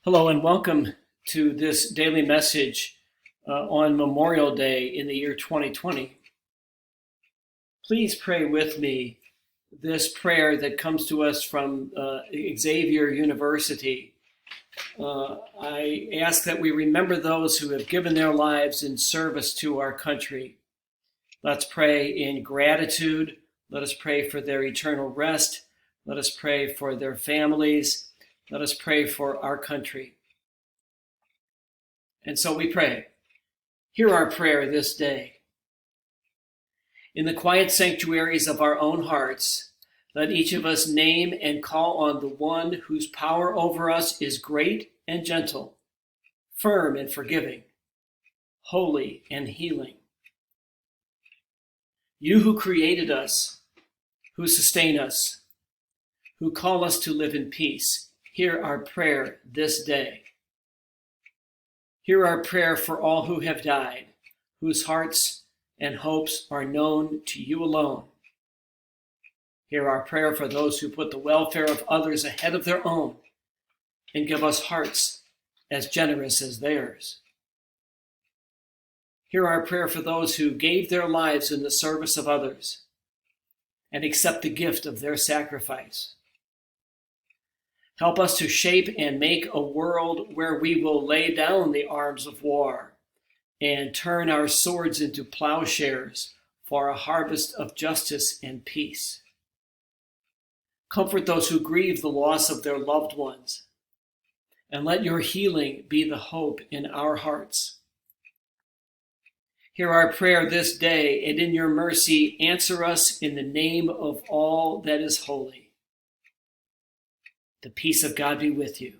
Hello and welcome to this daily message on Memorial Day in the year 2020. Please pray with me this prayer that comes to us from Xavier University. I ask that we remember those who have given their lives in service to our country. Let's pray in gratitude. Let us pray for their eternal rest. Let us pray for their families. Let us pray for our country. And so we pray. Hear our prayer this day. In the quiet sanctuaries of our own hearts, let each of us name and call on the one whose power over us is great and gentle, firm and forgiving, holy and healing. You who created us, who sustain us, who call us to live in peace, hear our prayer this day. Hear our prayer for all who have died, whose hearts and hopes are known to you alone. Hear our prayer for those who put the welfare of others ahead of their own and give us hearts as generous as theirs. Hear our prayer for those who gave their lives in the service of others and accept the gift of their sacrifice. Help us to shape and make a world where we will lay down the arms of war and turn our swords into plowshares for a harvest of justice and peace. Comfort those who grieve the loss of their loved ones, and let your healing be the hope in our hearts. Hear our prayer this day, and in your mercy answer us in the name of all that is holy. The peace of God be with you.